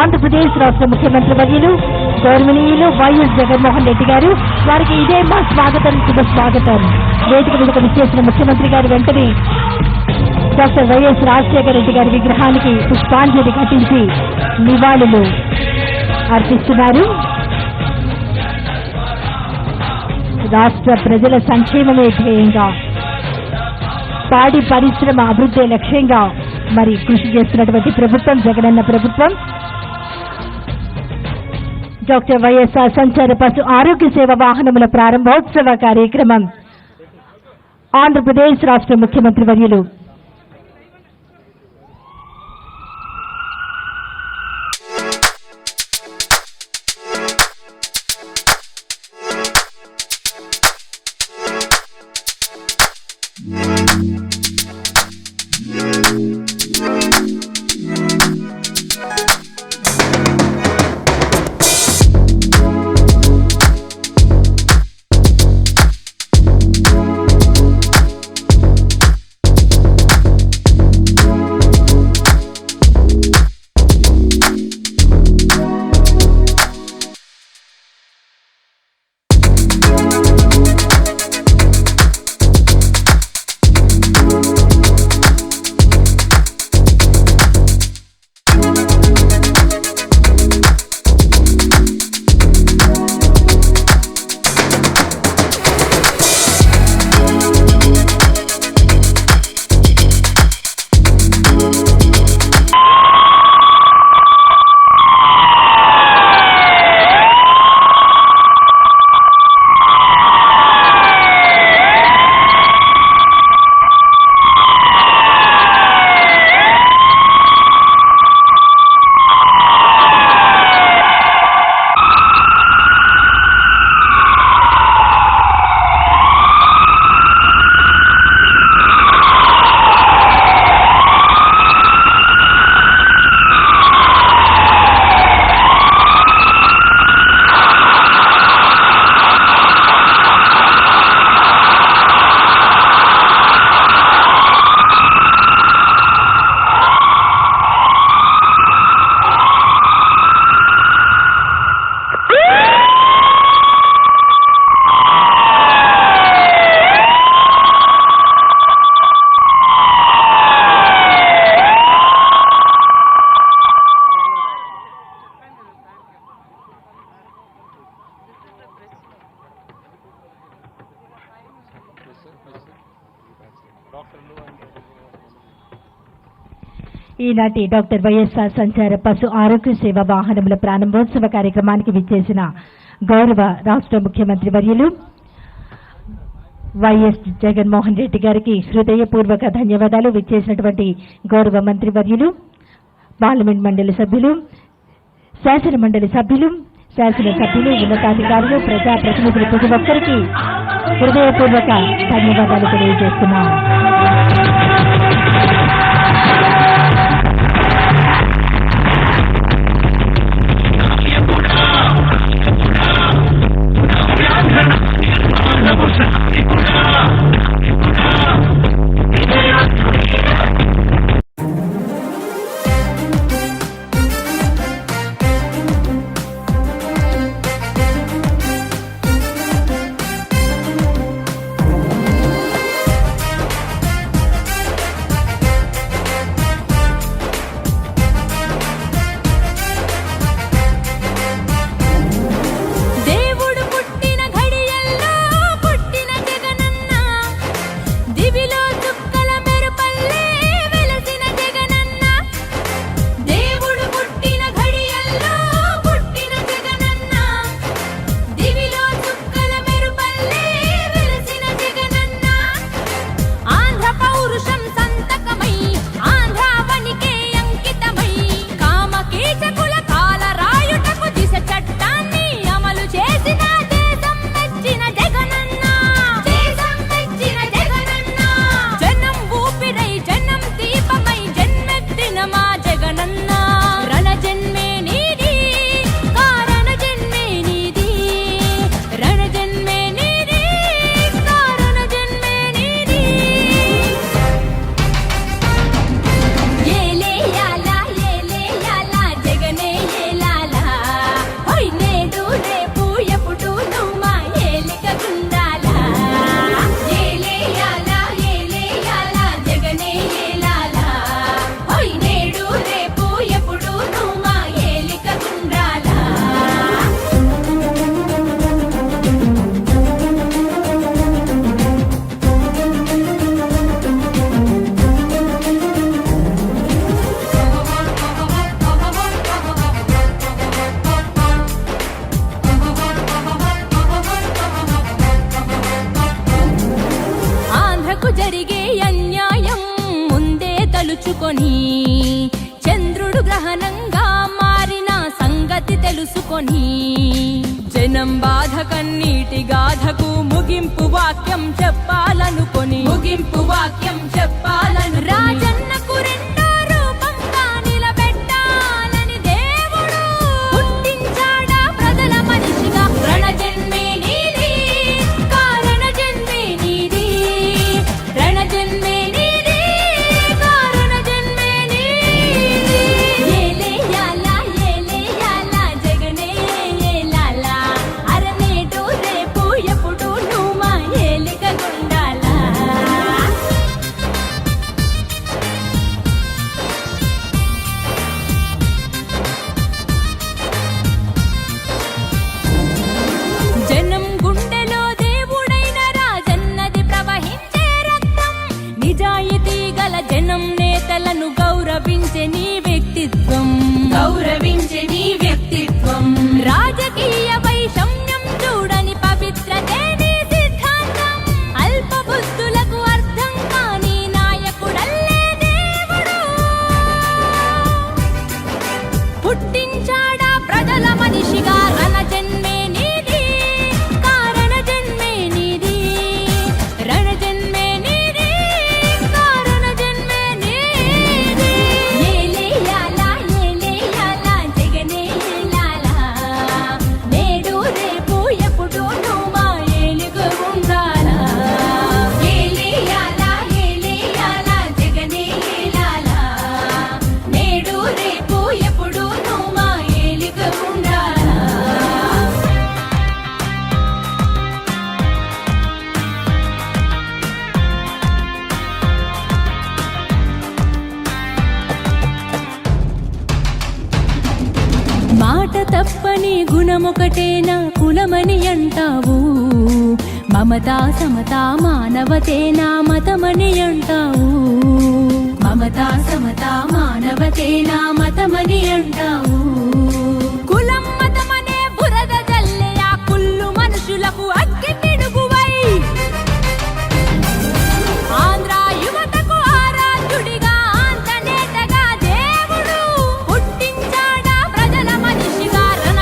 ఆంధ్రప్రదేశ్ రాష్ట్ర ముఖ్యమంత్రి వర్యులు గౌరవనీయులు వైఎస్ జగన్మోహన్ రెడ్డి గారు. వారికి ఇదే మా స్వాగతం, శుభ స్వాగతం. వేదిక మీదకు విచ్చేసిన ముఖ్యమంత్రి గారు వెంటనే డాక్టర్ వైఎస్ రాజశేఖర రెడ్డి గారి విగ్రహానికి పుష్పాంజలి ఘటించి నివాళులు అర్పిస్తున్నారు. రాష్ట్ర ప్రజల సంక్షేమమే ధ్యేయంగా, పాడి పరిశ్రమ అభివృద్ధి లక్ష్యంగా మరి కృషి చేస్తున్నటువంటి ప్రభుత్వం జగనన్న ప్రభుత్వం. డాక్టర్ వైఎస్ఆర్ సంచార పశు ఆరోగ్య సేవ వాహనముల ప్రారంభోత్సవ కార్యక్రమం ఆంధ్రప్రదేశ్ రాష్ట్ర ముఖ్యమంత్రి వర్యులు ఈనాటి డాక్టర్ వైఎస్ఆర్ సంచార పశు ఆరోగ్య సేవ వాహనముల ప్రారంభోత్సవ కార్యక్రమానికి విచ్చేసిన గౌరవ రాష్ట్ర ముఖ్యమంత్రి వర్యులు వైఎస్ జగన్మోహన్ రెడ్డి గారికి హృదయపూర్వక ధన్యవాదాలు. విచ్చేసినటువంటి గౌరవ మంత్రి వర్యులు, పార్లమెంట్ మండలి సభ్యులు, శాసన మండలి సభ్యులు, శాసనసభ్యులు, ఉన్నతాధికారులు, ప్రజాప్రతినిధులు ప్రతి ఒక్కరికి హృదయపూర్వక ధన్యవాదాలు తెలియజేస్తున్నాం. తెలుసుకొని జనం బాధ కన్నీటి గాథకు ముగింపు వాక్యం చెప్పాలనుకొని రాజన్నకు రెండో రూపంగా నిలబెట్టాలని దేవుడు పుట్టించాడా ప్రజల మనిషిగా. రణజన్మే నీది, కారణ జన్మే నీది, రణజన్మే నీది, కారణ జన్మే నీది. ఏలేయాలా ఏలేయాలా జగనే ఏలాలా, అరనేటు రేపు ఎప్పుడు నువ్వు మా ఏలిక గుండాలా. జనం గుండెలో దేవుడైన రాజన్నది ప్రవహించే రక్తం. నిజాయితీ గల జనం నేతలను గౌరవించే నీ వ్యక్తిత్వం రాజకీయ వైషమ్యం చూడని పవిత్రతే నీ సిద్ధాంతం. అల్ప బుద్ధులకు అర్థం కాని నాయకుడల్లే దేవుడు పుట్టించాడా ప్రజల మనిషిగా. రణజన్మే నీది, కారణ జన్మే నీది, రణజన్మే నీది, కారణ జన్మే నీది. ఏలేయాలా ఏలేయాలా జగనే ఏలాలా, నేడు రేపు ఎప్పుడు నువ్వు మా ఏలుగ ఉండాలా. ఏలేయాలా ఏలేయాలా జగనే ఏలాలా, నేడు రేపు ఎప్పుడు నువ్వు మా ఏలుగ ఉండాలా. మాట తప్పని గుణమొకటేనా కులమని అంటావు, మమతా సమతా మానవతేనా మతమని అంటావు, మమతా సమతా మానవతేనా మతమని అంటావు.